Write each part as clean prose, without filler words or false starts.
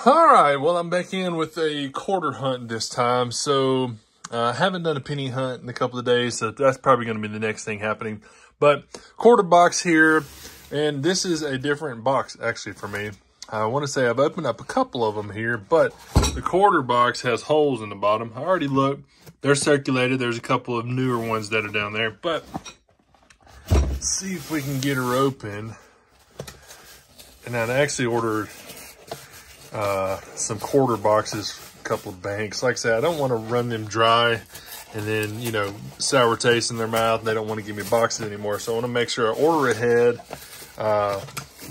All right, well, I'm back in with a quarter hunt this time. So I haven't done a penny hunt in a couple of days, so that's probably going to be the next thing happening. But quarter box here, and this is a different box actually for me. I want to say I've opened up a couple of them here, but the quarter box has holes in the bottom. I already looked. They're circulated. There's a couple of newer ones that are down there, but let's see if we can get her open. And I'd actually ordered some quarter boxes, a couple of banks. Like I said, I don't want to run them dry and then, you know, sour taste in their mouth. They don't want to give me boxes anymore. So I want to make sure I order ahead.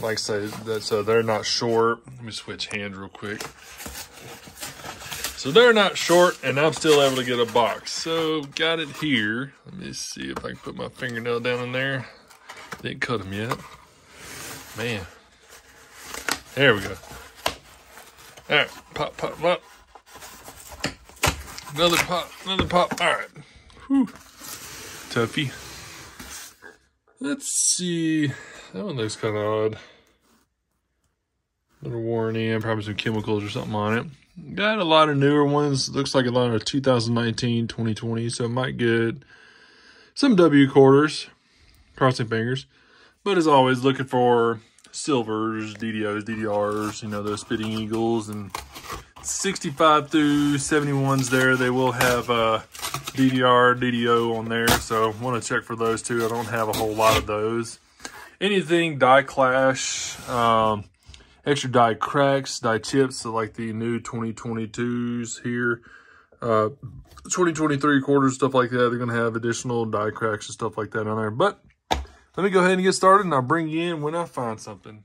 Like I say, so they're not short. Let me switch hands real quick. So they're not short and I'm still able to get a box. So got it here. Let me see if I can put my fingernail down in there. Didn't cut them yet. Man. There we go. All right, pop, pop, pop. Another pop, another pop. All right. Whew. Toughy. Let's see. That one looks kind of odd. Little worn in, probably some chemicals or something on it. Got a lot of newer ones. Looks like a lot of 2019, 2020. So I might get some W quarters, crossing fingers. But as always, looking for silvers, DDOs, DDRs, you know, those spitting eagles, and 65 through 71s there. They will have DDR, DDO on there, so want to check for those too. I don't have a whole lot of those. Anything die clash, extra die cracks, die chips, so like the new 2022s here, 2023 quarters, stuff like that. They're going to have additional die cracks and stuff like that on there. But let me go ahead and get started, and I'll bring you in when I find something.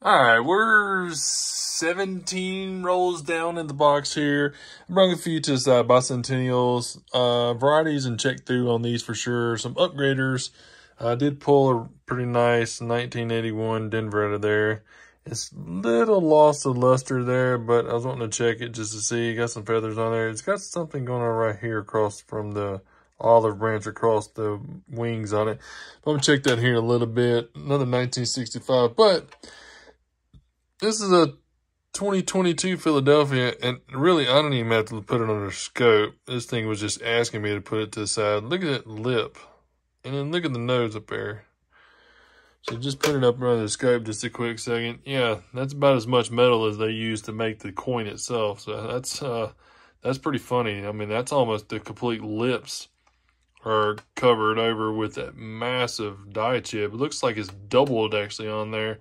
All right, we're 17 rolls down in the box here. I brought a few to the side, bicentennials, varieties, and check through on these for sure. Some upgraders. I did pull a pretty nice 1981 Denver out of there. It's a little lost of luster there, but I was wanting to check it just to see. Got some feathers on there. It's got something going on right here across from the olive branch across the wings on it. I'm going to check that here in a little bit. Another 1965, but this is a 2022 Philadelphia, and really, I don't even have to put it under scope. This thing was just asking me to put it to the side. Look at that lip, and then look at the nose up there. So just put it up under the scope just a quick second. Yeah, that's about as much metal as they use to make the coin itself. So that's pretty funny. I mean, that's almost the complete lips are covered over with that massive die chip. It looks like it's doubled actually on there.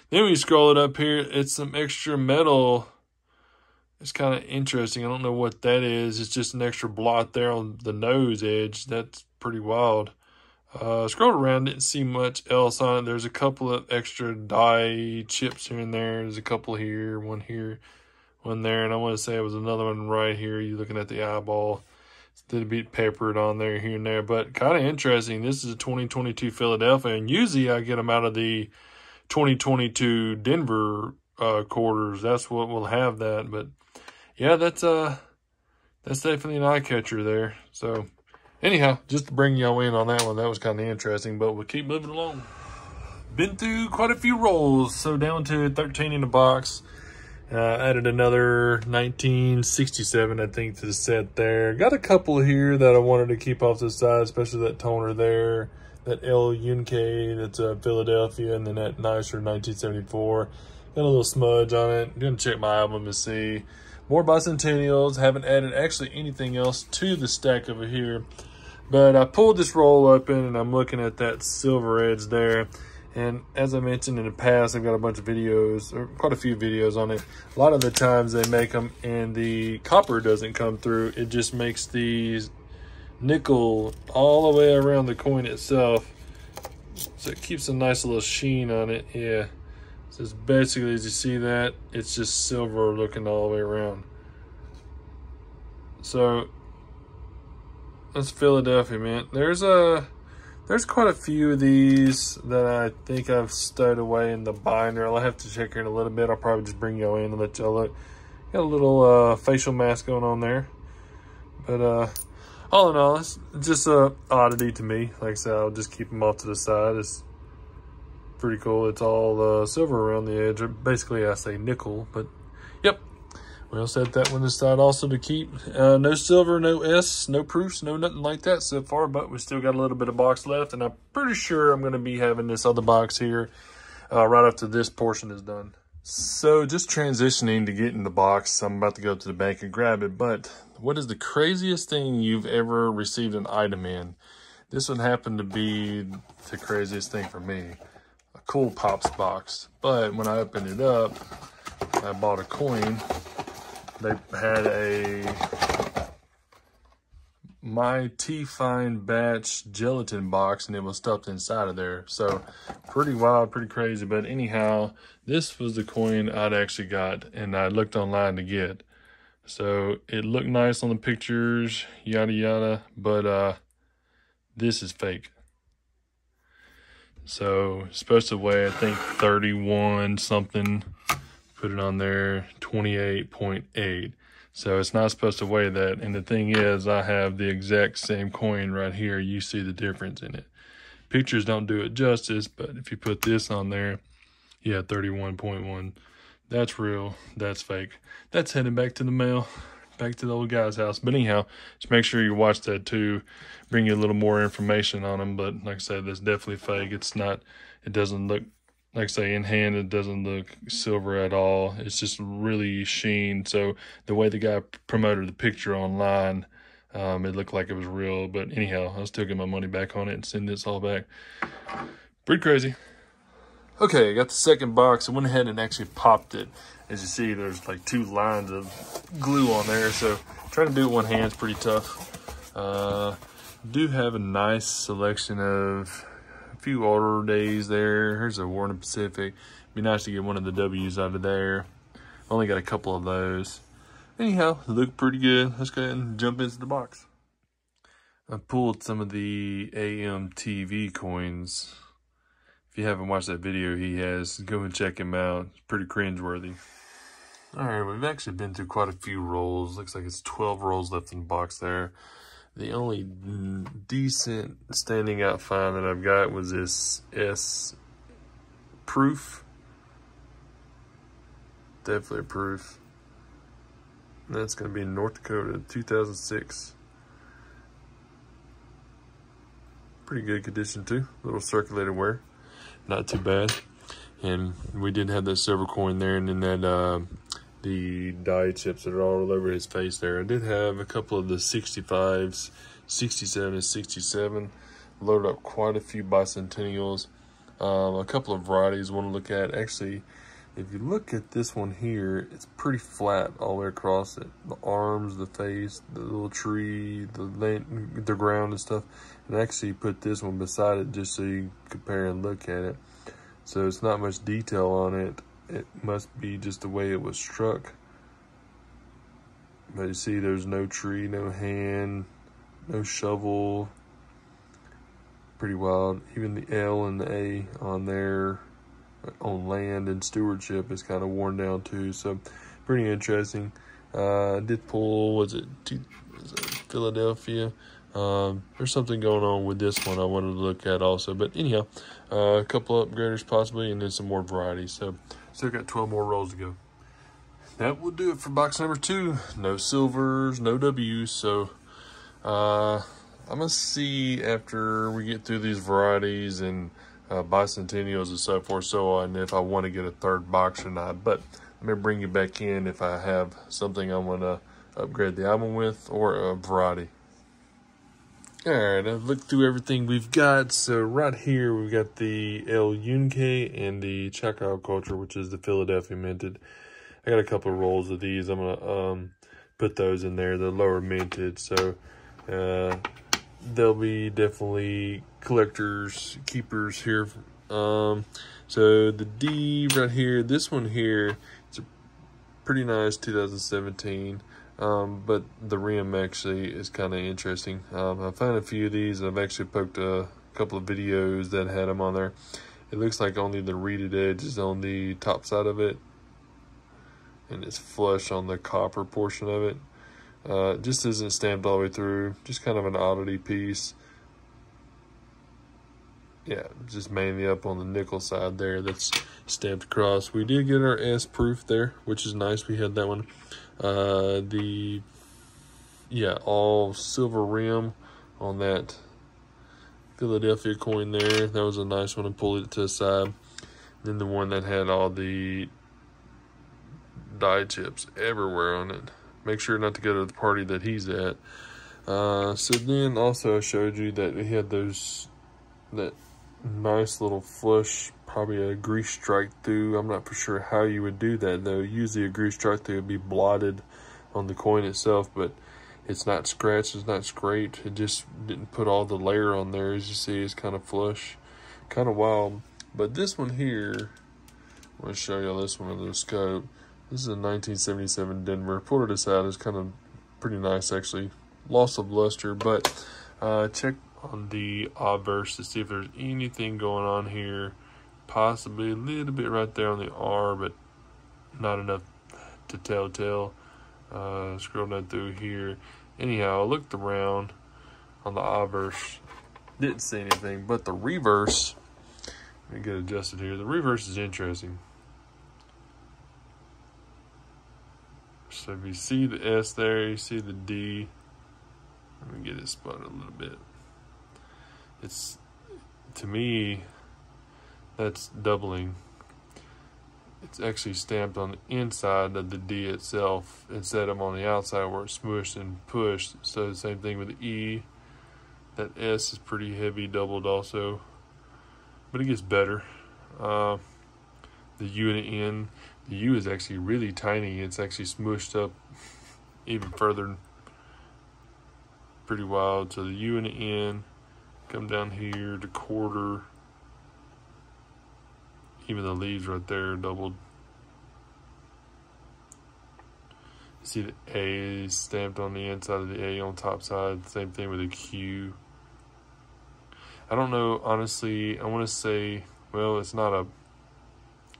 Then when you scroll it up here, it's some extra metal. It's kind of interesting. I don't know what that is. It's just an extra blot there on the nose edge. That's pretty wild. Scrolled around, didn't see much else on it. There's a couple of extra die chips here and there. There's a couple here, one there, and I want to say it was another one right here. You're looking at the eyeball. It's a little bit peppered on there, here and there, but kind of interesting. This is a 2022 Philadelphia, and usually I get them out of the 2022 Denver quarters. That's what will have that, but yeah, that's definitely an eye catcher there. So anyhow, just to bring y'all in on that one, that was kind of interesting, but we'll keep moving along. Been through quite a few rolls, so down to 13 in the box. Added another 1967, I think, to the set there. Got a couple here that I wanted to keep off to the side, especially that toner there, that El Yunque, that's Philadelphia, and then that nicer 1974. Got a little smudge on it. Gonna check my album to see. More bicentennials. Haven't added actually anything else to the stack over here. But I pulled this roll open, and I'm looking at that silver edge there. And as I mentioned in the past, I've got a bunch of videos, or quite a few videos on it. A lot of the times they make them and the copper doesn't come through. It just makes these nickel all the way around the coin itself. So it keeps a nice little sheen on it. Yeah. So it's basically, as you see that, it's just silver looking all the way around. So that's Philadelphia, man. There's quite a few of these that I think I've stowed away in the binder. I'll have to check here in a little bit. I'll probably just bring y'all in and let y'all look. Got a little facial mask going on there. But all in all, it's just a oddity to me. Like I said, I'll just keep them off to the side. It's pretty cool. It's all silver around the edge. Basically, I say nickel, but Yep. We'll set that one aside also to keep. No silver, no S, no proofs, no nothing like that so far, but we still got a little bit of box left, and I'm pretty sure I'm going to be having this other box here right after this portion is done. So just transitioning to getting the box, I'm about to go to the bank and grab it, but what is the craziest thing you've ever received an item in? This one happened to be the craziest thing for me. A cool Pops box, but when I opened it up, I bought a coin. They had a My T-Fine Batch gelatin box, and it was stuffed inside of there. So pretty wild, pretty crazy. But anyhow, this was the coin I'd actually got, and I looked online to get. So it looked nice on the pictures, yada yada, but this is fake. So it's supposed to weigh, I think, 31 something. Put it on there, 28.8. So it's not supposed to weigh that. And the thing is, I have the exact same coin right here. You see the difference in it. Pictures don't do it justice, but if you put this on there, yeah, 31.1. That's real, that's fake. That's heading back to the mail, back to the old guy's house. But anyhow, just make sure you watch that too. Bring you a little more information on them. But like I said, that's definitely fake. It's not, it doesn't look, like I say, in hand, it doesn't look silver at all. It's just really sheen. So the way the guy promoted the picture online, it looked like it was real. But anyhow, I'll still get my money back on it and send this all back. Pretty crazy. Okay, I got the second box. I went ahead and actually popped it. As you see, there's like 2 lines of glue on there. So trying to do it one hand is pretty tough. Do have a nice selection of a few order days there. Here's a Warner Pacific. Be nice to get one of the W's out of there. Only got a couple of those. Anyhow, look pretty good. Let's go ahead and jump into the box. I pulled some of the AMTV coins. If you haven't watched that video he has, go and check him out. It's pretty cringeworthy. Alright, we've actually been through quite a few rolls. Looks like it's 12 rolls left in the box there. The only decent standing out find that I've got was this S proof. Definitely a proof. That's going to be in North Dakota, 2006. Pretty good condition too. A little circulated wear. Not too bad. And we did have that silver coin there, and then that the die chips that are all over his face there. I did have a couple of the 65s, 67 and 67. Loaded up quite a few bicentennials. A couple of varieties I want to look at. Actually, if you look at this one here, it's pretty flat all the way across it. The arms, the face, the little tree, the ground and stuff. And I actually put this one beside it just so you can compare and look at it. So it's not much detail on it. It must be just the way it was struck. But you see there's no tree, no hand, no shovel. Pretty wild. Even the L and the A on there on land and stewardship is kind of worn down too. So pretty interesting. I did pull, was it Philadelphia? There's something going on with this one I wanted to look at also. But anyhow, a couple upgraders possibly, and then some more varieties. So still got 12 more rolls to go. That will do it for box number 2. No silvers, no W's. So I'm going to see after we get through these varieties and bicentennials and so forth, so on, if I want to get a third box or not. But let me bring you back in if I have something I want to upgrade the album with or a variety. Alright, I've looked through everything we've got. So right here we've got the El Yunque and the Chaco Culture, which is the Philadelphia minted. I got a couple of rolls of these. I'm gonna put those in there. They're lower minted, so they'll be definitely collectors, keepers here. So the D right here, this one here, it's a pretty nice 2017. But the rim actually is kind of interesting. I found a few of these. I've actually poked a couple of videos that had them on there. It looks like only the reeded edge is on the top side of it, and it's flush on the copper portion of it. Just isn't stamped all the way through. Just kind of an oddity piece. yeah, just mainly up on the nickel side there that's stamped across. We did get our S proof there, which is nice. We had that one. All silver rim on that Philadelphia coin there. That was a nice one. And pulled it to the side. Then the one that had all the die chips everywhere on it. Make sure not to go to the party that he's at. So then also I showed you that we had that nice little flush, probably a grease strike through. I'm not for sure how you would do that though. Usually a grease strike through would be blotted on the coin itself, but it's not scratched, it's not scraped. It just didn't put all the layer on there. As you see, it's kind of flush, kind of wild. But this one here, I'm going to show you this one under the scope. This is a 1977 Denver. Pulled it aside. It's kind of pretty nice actually. Loss of luster, but check on the obverse to see if there's anything going on here. Possibly a little bit right there on the R, but not enough to tell. Scroll down through here. Anyhow, I looked around on the obverse, didn't see anything, but the reverse, let me get adjusted here. The reverse is interesting. So if you see the S there, you see the D. Let me get it spotted a little bit. It's, to me, that's doubling. It's actually stamped on the inside of the D itself instead of on the outside where it's smushed and pushed. So the same thing with the E. That S is pretty heavy, doubled also, but it gets better. The U and the N. The U is actually really tiny. It's actually smushed up even further. Pretty wild. So the U and the N come down here to quarter. Even the leaves right there are doubled. See the A is stamped on the inside of the A on top side. Same thing with the Q. I don't know, honestly. I want to say, well, it's not a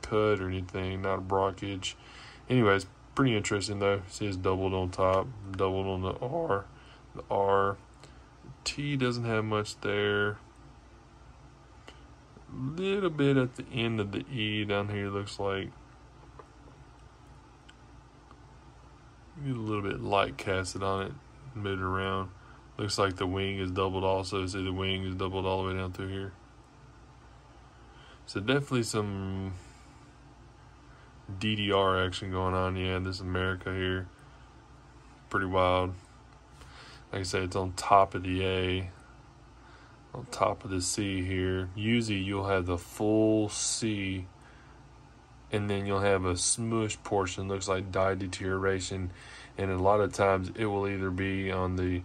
cut or anything, not a blockage. Anyways, pretty interesting though. See, it's doubled on top, doubled on the R. The R. T doesn't have much there. Little bit at the end of the E down here looks like. Get a little bit light casted on it, move it around. Looks like the wing is doubled also. See, the wing is doubled all the way down through here. So definitely some DDR action going on. Yeah, this America here. Pretty wild. Like I said, it's on top of the A. On top of the C here. Usually you'll have the full C and then you'll have a smush portion, looks like die deterioration, and a lot of times it will either be on the,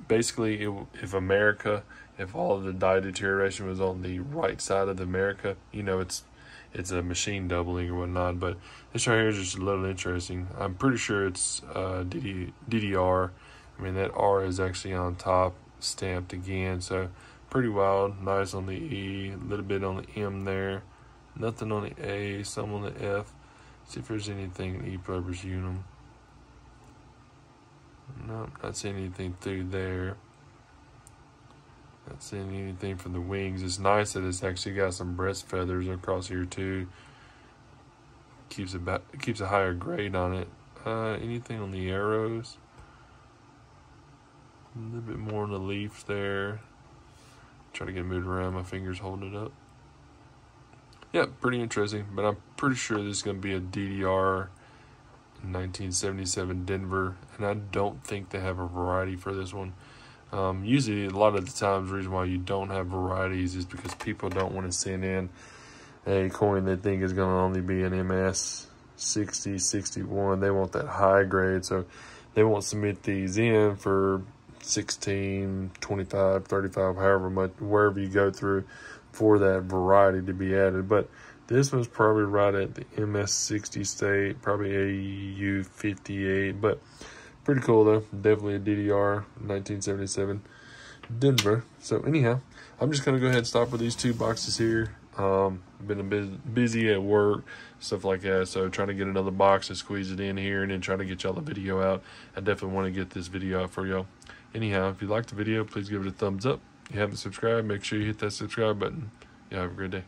basically if all of the die deterioration was on the right side of the America, you know, it's a machine doubling or whatnot. But this right here is just a little interesting. I'm pretty sure it's DDR. I mean, that R is actually on top, stamped again, so pretty wild. Nice on the E, a little bit on the M there, nothing on the A, some on the F. See if there's anything in E-purpose unum. Nope, not seeing anything through there. Not seeing anything from the wings. It's nice that it's actually got some breast feathers across here too. Keeps a higher grade on it. Anything on the arrows? A little bit more on the leaf there. Try to get it moved around. My fingers holding it up. Yeah, pretty interesting. But I'm pretty sure this is going to be a DDR 1977 Denver. And I don't think they have a variety for this one. Usually, a lot of the times, the reason why you don't have varieties is because people don't want to send in a coin they think is going to only be an MS 60, 61. They want that high grade. So they won't submit these in for 16, 25, 35, however much, wherever you go through for that variety to be added. But this one's probably right at the MS60 state, probably AU 58, but pretty cool though. Definitely a DDR 1977 Denver. So anyhow, I'm just gonna go ahead and stop with these two boxes here. Been a bit busy at work, stuff like that, so trying to get another box and squeeze it in here and then try to get y'all the video out. I definitely want to get this video out for y'all. Anyhow, if you liked the video, please give it a thumbs up. you haven't subscribed, make sure you hit that subscribe button. You have a great day.